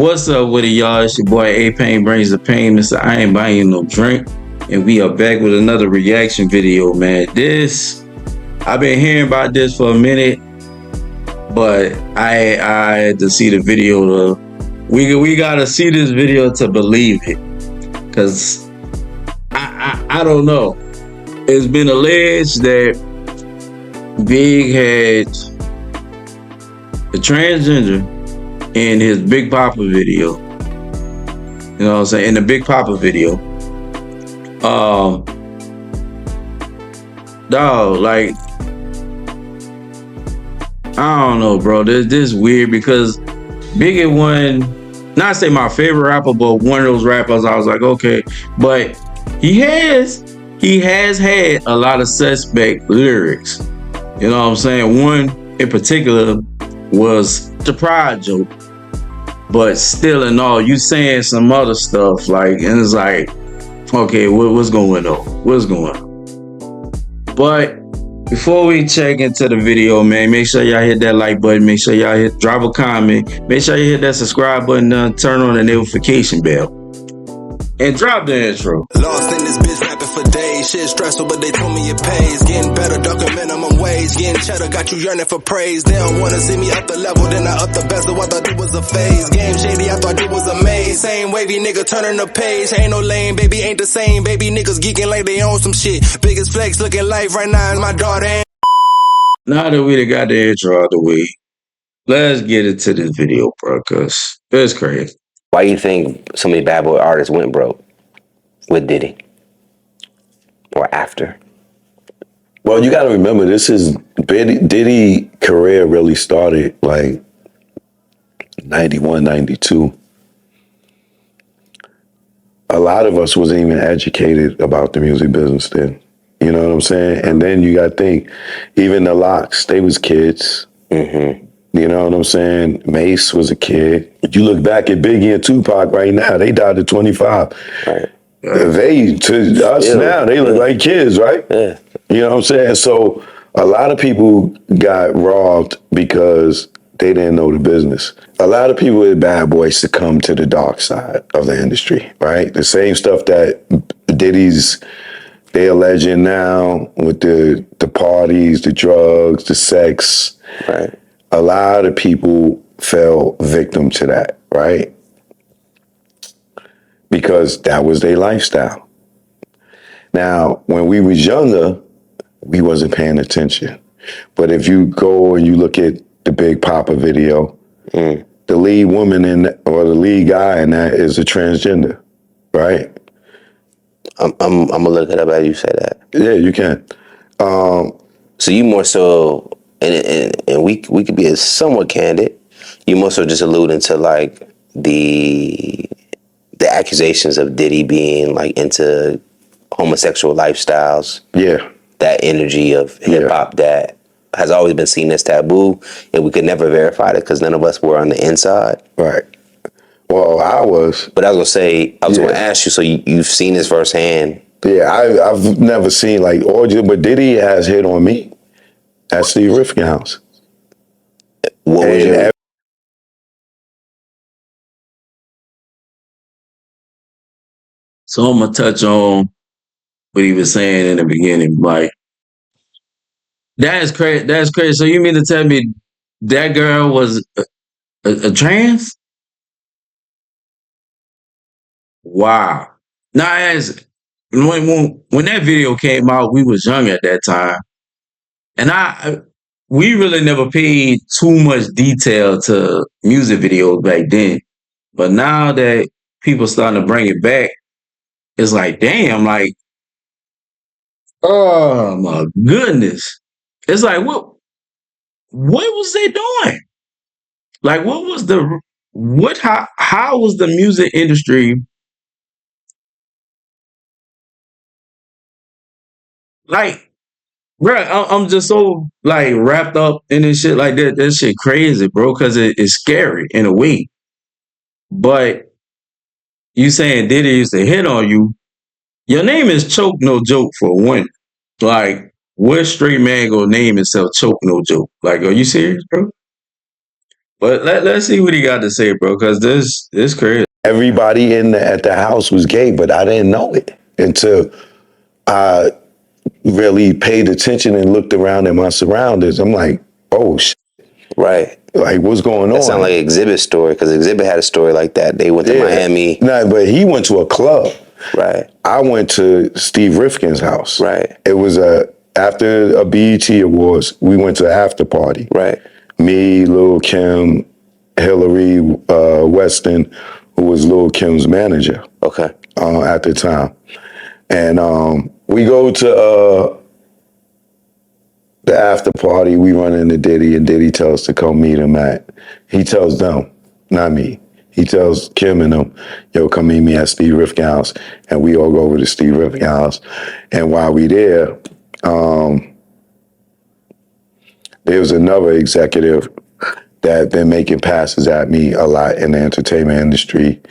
What's up with it, y'all? It's your boy A-Pain brings the pain. Mr. I ain't buying you no drink. And we are back with another reaction video, man. I've been hearing about this for a minute, but I had to see the video we gotta see this video to believe it. Cause I don't know. It's been alleged that Big had a transgender in his Big Papa video. You know what I'm saying? In the Big Papa video. Dog, like, I don't know, bro. This is weird because Biggie not say my favorite rapper, but one of those rappers I was like, okay. But he has had a lot of suspect lyrics. You know what I'm saying? One in particular was the pride joke. But still in all, you saying some other stuff, like, and it's like, okay, what's going on? What's going on? But before we check into the video, man, make sure y'all hit that like button. Make sure y'all drop a comment. Make sure you hit that subscribe button. Turn on the notification bell. And drop the intro. Lost in this bitch rapping for days. Shit stressful, but they told me it pays. Getting better, ducking minimum wage. Getting cheddar, got you yearning for praise. They don't wanna see me up the level, then I up the bezel. I thought it was a phase. Game shady, I thought it was a maze. Same wavy nigga turning the page. Ain't no lane, baby, ain't the same. Baby niggas geeking like they own some shit. Biggest flex looking life right now is my daughter. Now that we done got the intro out the way, let's get into this video, bro, cause it's crazy. Why do you think so many bad boy artists went broke with Diddy? Or after? Well, you got to remember, Diddy career really started like 91, 92. A lot of us wasn't even educated about the music business then. You know what I'm saying? And then you got to think, even the Locks, they was kids. Mm-hmm. You know what I'm saying? Mace was a kid. If you look back at Biggie and Tupac right now, they died at 25. Right. They, to us now, they look like kids, right? Yeah. You know what I'm saying? So a lot of people got robbed because they didn't know the business. A lot of people with bad boys succumbed to the dark side of the industry, right? The same stuff that they alleging now with the parties, the drugs, the sex. Right. A lot of people fell victim to that, right? Because that was their lifestyle. Now, when we was younger, we wasn't paying attention. But if you go and you look at the Big Papa video, the lead woman or the lead guy in that is a transgender, right? I'm gonna look it up as you say that. Yeah, you can. So you more so, and we could be somewhat candid. You more so just alluding to like the accusations of Diddy being like into homosexual lifestyles. Yeah. That energy of hip hop that has always been seen as taboo, and we could never verify it because none of us were on the inside. Right. Well, I was. But I was gonna ask you. So you've seen this firsthand? Yeah, I've never seen like orgy, but Diddy has hit on me at Steve Rifkin house. What was your? So I'm gonna touch on what he was saying in the beginning. Like, that is crazy. That's crazy. So you mean to tell me that girl was a trans? Wow. Now, when that video came out, we was young at that time, and we really never paid too much detail to music videos back then. But now that people starting to bring it back, it's like, damn, like, oh my goodness. It's like, what was they doing? Like, how was the music industry, like, bro, I'm just so, like, wrapped up in this shit like that. That shit crazy, bro, because it's scary in a way. But you saying Diddy used to hit on you, your name is Choke No Joke for one. Like, what straight man gonna name himself Choke No Joke? Like, are you serious, bro? But let's see what he got to say, bro, because this crazy. Everybody at the house was gay, but I didn't know it until I really paid attention and looked around at my surroundings. I'm like, oh, Right. like what's going That on? sounds like Exhibit's story, because Exhibit had a story like that. They went to Miami. Nah, but he went to a club. Right. I went to Steve Rifkin's house. Right. It was after a BET Awards. We went to an after party. Right. Me, Lil Kim, Hillary Weston, who was Lil Kim's manager. Okay. At the time, and we go to the after party. We run into Diddy, and Diddy tells us to come meet him at. He tells them, not me. He tells Kim and them, yo, come meet me at Steve Rifkin's house. And we all go over to Steve Rifkin's house. And while we there was another executive that been making passes at me a lot in the entertainment industry.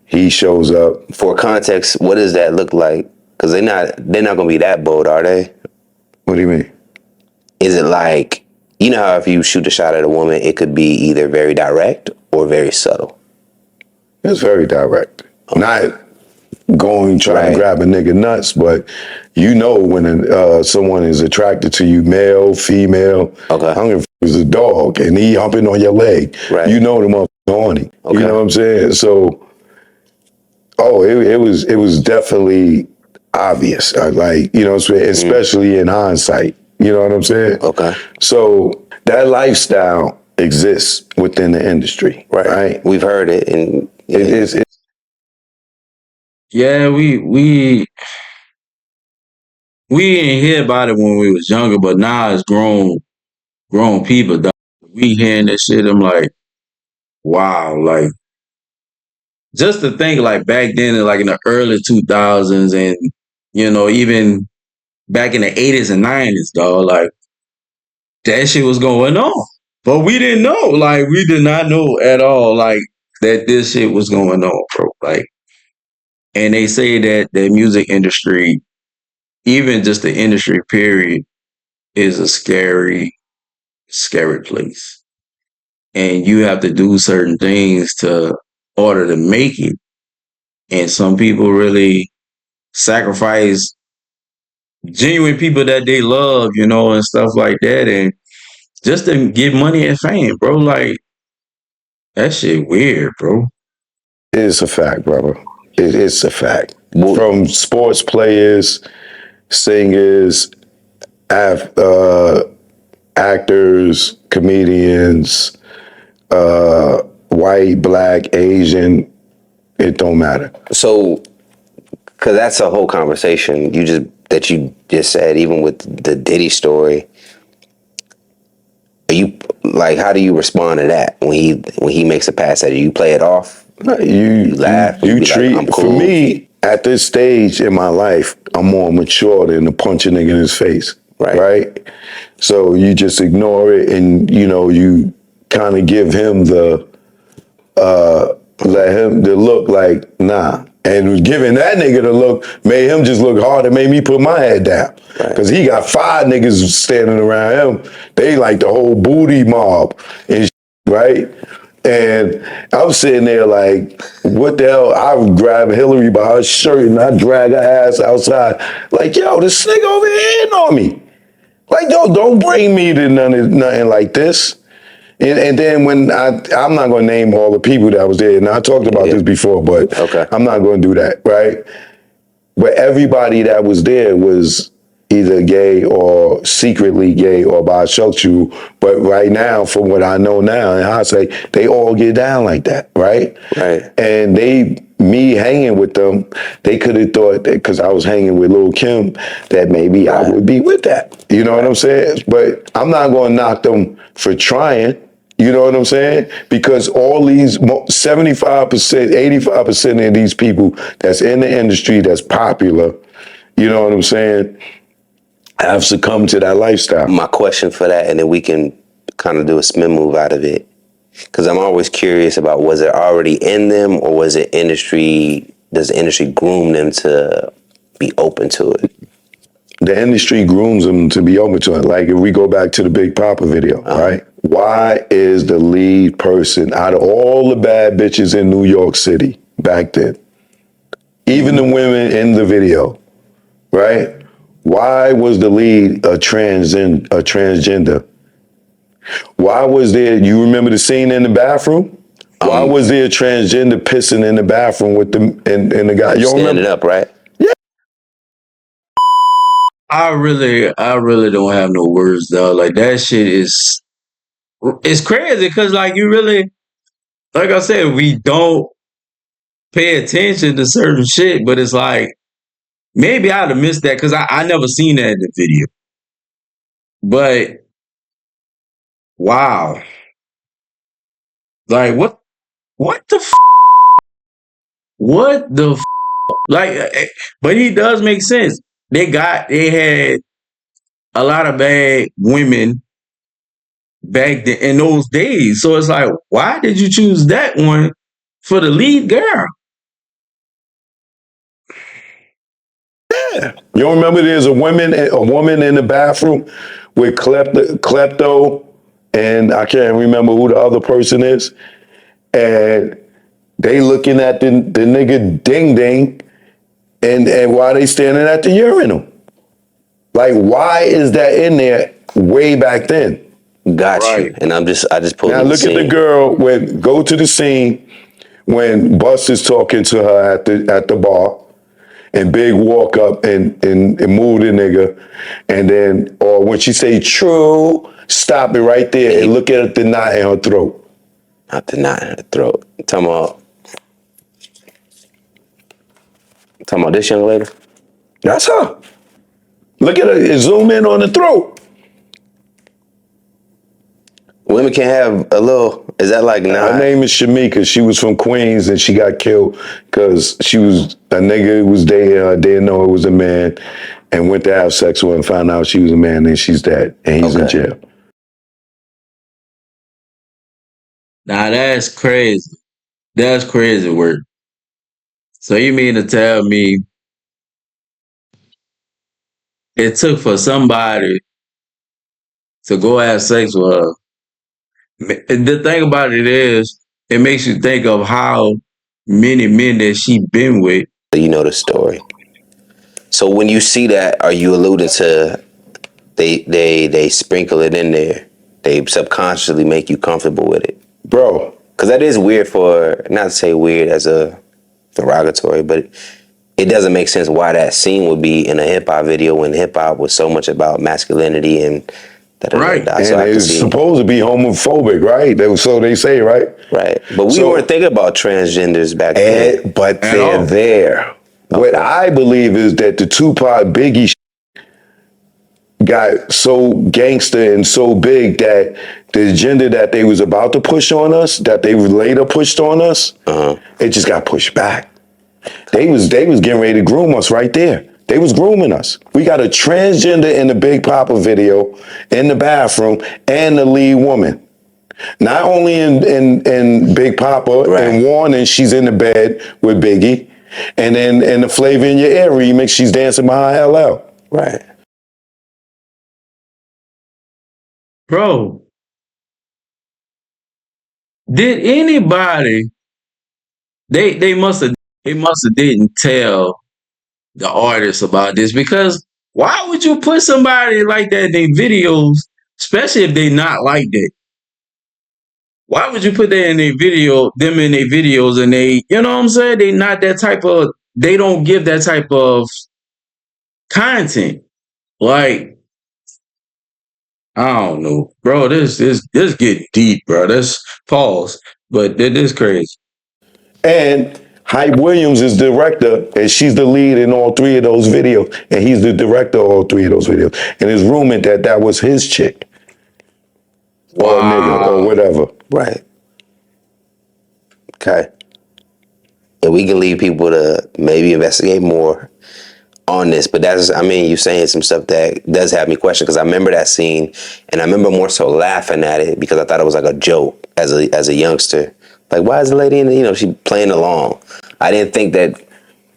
He shows up. For context, what does that look like? Because they're not going to be that bold, are they? What do you mean? Is it like, you know how if you shoot a shot at a woman, it could be either very direct or very subtle? It's very direct. Okay. Not going trying to grab a nigga nuts, but you know when someone is attracted to you, male, female. Okay. I don't give a f- it's a dog and he humping on your leg. Right. You know the motherfucker horny. Okay. You know what I'm saying? So, it was definitely obvious. Like, you know, especially in hindsight. You know what I'm saying? Okay. So that lifestyle exists within the industry, right? We've heard it, and it is. Yeah, we didn't hear about it when we was younger, but now it's grown people. Dog. We hearing this shit, I'm like, wow, like just to think, like back then, like in the early 2000s, and you know, even back in the 80s and 90s, dog, like that shit was going on. But we didn't know. Like, we did not know at all, like, that this shit was going on, bro. Like, and they say that the music industry, even just the industry period, is a scary place. And you have to do certain things to order to make it. And some people really sacrifice genuine people that they love, you know, and stuff like that. And just to get money and fame, bro. Like, that shit weird, bro. It's a fact, brother. It's a fact. From sports players, singers, actors, comedians, white, black, Asian, it don't matter. So, because that's a whole conversation you just said, even with the Diddy story. Are you like, how do you respond to that when he makes a pass at you? You play it off? You laugh? You treat, like, I'm cool. For me, at this stage in my life, I'm more mature than to punch a nigga in his face. Right? So you just ignore it and, you know, you kind of give him the look like, nah. And giving that nigga the look made him just look hard and made me put my head down. Because he got 5 niggas standing around him. They like the whole booty mob and right? And I'm sitting there like, what the hell? I would grab Hillary by her shirt and I drag her ass outside. Like, yo, this nigga over here hitting on me. Like, yo, don't bring me to nothing like this. And then when I'm not going to name all the people that was there, and I talked about this before, but I'm not going to do that, right? But everybody that was there was either gay or secretly gay or bisexual. But right now, from what I know now, and I say, they all get down like that, right? And me hanging with them, they could have thought that because I was hanging with Lil Kim, that maybe I would be with that. You know what I'm saying? But I'm not going to knock them for trying. You know what I'm saying? Because all these 75%, 85% of these people that's in the industry that's popular, you know what I'm saying, have succumbed to that lifestyle. My question for that, and then we can kind of do a spin move out of it, because I'm always curious about, was it already in them, or was it does the industry groom them to be open to it? The industry grooms them to be open to it. Like if we go back to the Big Papa video, right? why is the lead person out of all the bad bitches in New York City back then, even the women in the video, right? Why was the lead a transgender? Why was there, you remember the scene in the bathroom? Why was there a transgender pissing in the bathroom with the and the guy? You don't Standing remember? up, right? I really don't have no words, though. Like that shit is, it's crazy because like you really, like I said, we don't pay attention to certain shit, but it's like maybe I'd have missed that because I never seen that in the video. But wow, like what the what the like, but he does make sense. They had a lot of bad women back then in those days. So it's like, why did you choose that one for the lead girl? You don't remember there's a woman in the bathroom with klepto, and I can't remember who the other person is, and they looking at the nigga ding ding, and why they standing at the urinal? Like, why is that in there way back then? Got Right. you. And I just pulled Now in look at the girl go to the scene when Bus is talking to her at the bar, and Big walk up and move the nigga, and then or when she say true, stop it right there and look at the knot in her throat. Not the knot in her throat. Talking about this young lady? That's her. Look at her. Zoom in on the throat. Women can have a little, is that like Her not? name is Shamika. She was from Queens and she got killed because she was a nigga who was dating her, didn't know it was a man, and went to have sex with her and found out she was a man, and she's dead and he's in Okay. jail. Now that's crazy. That's crazy work. So you mean to tell me it took for somebody to go have sex with her? The thing about it is, it makes you think of how many men that she been with. You know the story. So when you see that, are you alluding to they sprinkle it in there? They subconsciously make you comfortable with it. Bro, Because that is weird not to say weird as a derogatory, but it doesn't make sense why that scene would be in a hip hop video when hip hop was so much about masculinity and Right. and So I can it's see, supposed to be homophobic, right? So they say, right? right. But we weren't thinking about transgenders back then. But At they're all. there. What I believe is that the Tupac Biggie got so gangster and so big that the agenda that they was about to push on us, that they later pushed on us, it just got pushed back. They was getting ready to groom us right there. They was grooming us. We got a transgender in the Big Papa video in the bathroom and the lead woman. Not only in Big Papa and Warning, she's in the bed with Biggie, and then in the Flavor in Your Ear remix, she's dancing behind LL. Right. Bro, did anybody they must have didn't tell the artist about this, because why would you put somebody like that in their videos, especially if they not like that? Why would you put that in them in their videos, and you know what I'm saying? They don't give that type of content. Like, I don't know, bro. This getting deep, bro. That's pause, but this crazy. And Hype Williams is director, and she's the lead in all three of those videos, and he's the director of all three of those videos. And it's rumored that was his chick, or nigga, or whatever. Right. Okay. And we can leave people to maybe investigate more on this, but you're saying some stuff that does have me question, because I remember that scene, and I remember more so laughing at it because I thought it was like a joke as a youngster. Like, why is the lady she playing along? I didn't think I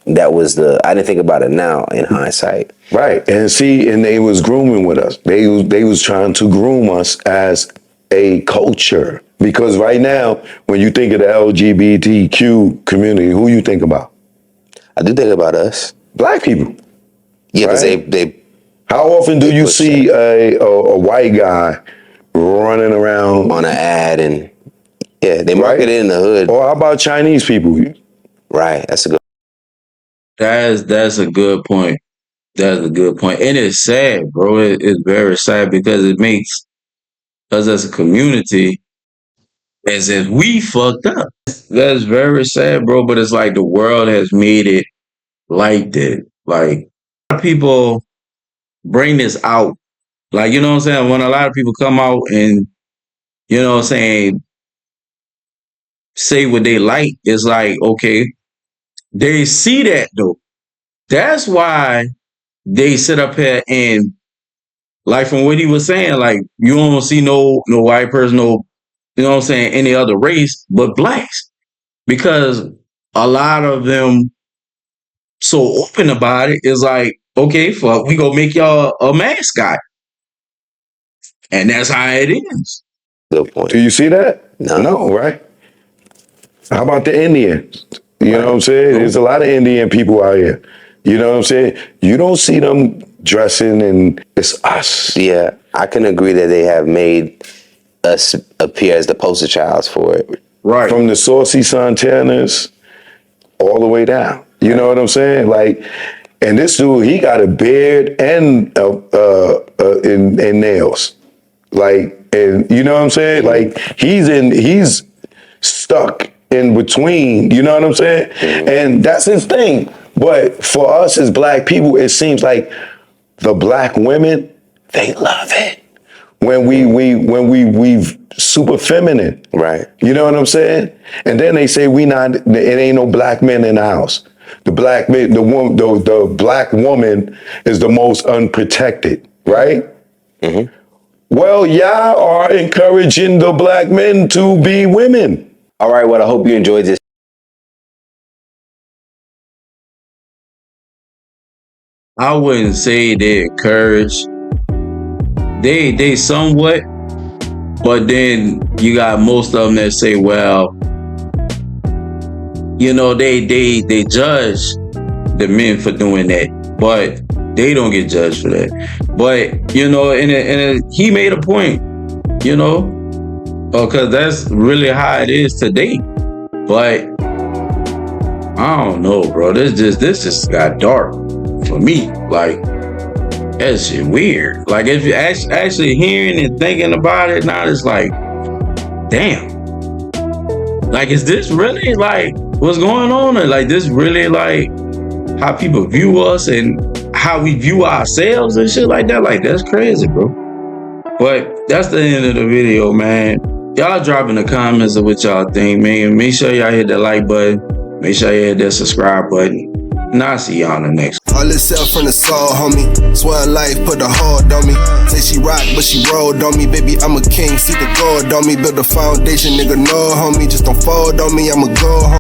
didn't think about it now in hindsight. Right. And see, and they was grooming with us. They was trying to groom us as a culture. Because right now, when you think of the LGBTQ community, who you think about? I do think about us. Black people. Yeah, because right? they How often do they you push see a white guy running around on an ad and yeah, they right? market it in the hood. Or how about Chinese people? Right, that's a good. That's a good point. That's a good point. And it's sad, bro. It's very sad because it makes us as a community as if we fucked up. That's very sad, bro. But it's like the world has made it like that. Like a lot of people bring this out. Like, you know what I'm saying? When a lot of people come out and, you know what I'm saying, say what they like, it's like, okay, they see that though. That's why they sit up here and like from what he was saying, like you don't see no white person, no, you know what I'm saying, any other race but blacks. Because a lot of them so open about it is like, okay, fuck, we gonna make y'all a mascot. And that's how it is. Good point. Do you see that? No. No, right? How about the Indians? You Right. know what I'm saying? There's a lot of Indian people out here. You know what I'm saying? You don't see them dressing and it's us. Yeah, I can agree that they have made us appear as the poster childs for it. Right. From the Saucy Santanas all the way down. You know what I'm saying? Like, and this dude, he got a beard and and nails. Like, and you know what I'm saying? Like, he's stuck in between. You know what I'm saying? And that's his thing. But for us as black people, it seems like the black women, they love it when we've super feminine. Right. You know what I'm saying? And then they say it ain't no black men in the house. The black man, the black woman is the most unprotected, right? Mm-hmm. Well, y'all are encouraging the black men to be women. All right, well, I hope you enjoyed this. I wouldn't say they encourage. They somewhat, but then you got most of them that say, well, you know, they judge the men for doing that, but they don't get judged for that. But you know, and he made a point, you know, because that's really how it is today. But I don't know, bro. This just got dark for me. Like that's shit weird. Like if you actually hearing and thinking about it now, it's like, damn. Like, is this really like what's going on? And like this really like how people view us and how we view ourselves and shit like that? Like that's crazy, bro. But that's the end of the video, man. Y'all drop in the comments of what y'all think, man. Make sure y'all hit that like button. Make sure you hit that subscribe button. And I'll see y'all on the next one. All this self from the soul, homie. Swear life put a hold on me. Say she rock, but she rolled on me. Baby, I'm a king, see the gold on me. Build a foundation, nigga, no, homie. Just don't fold on me, I'ma go home.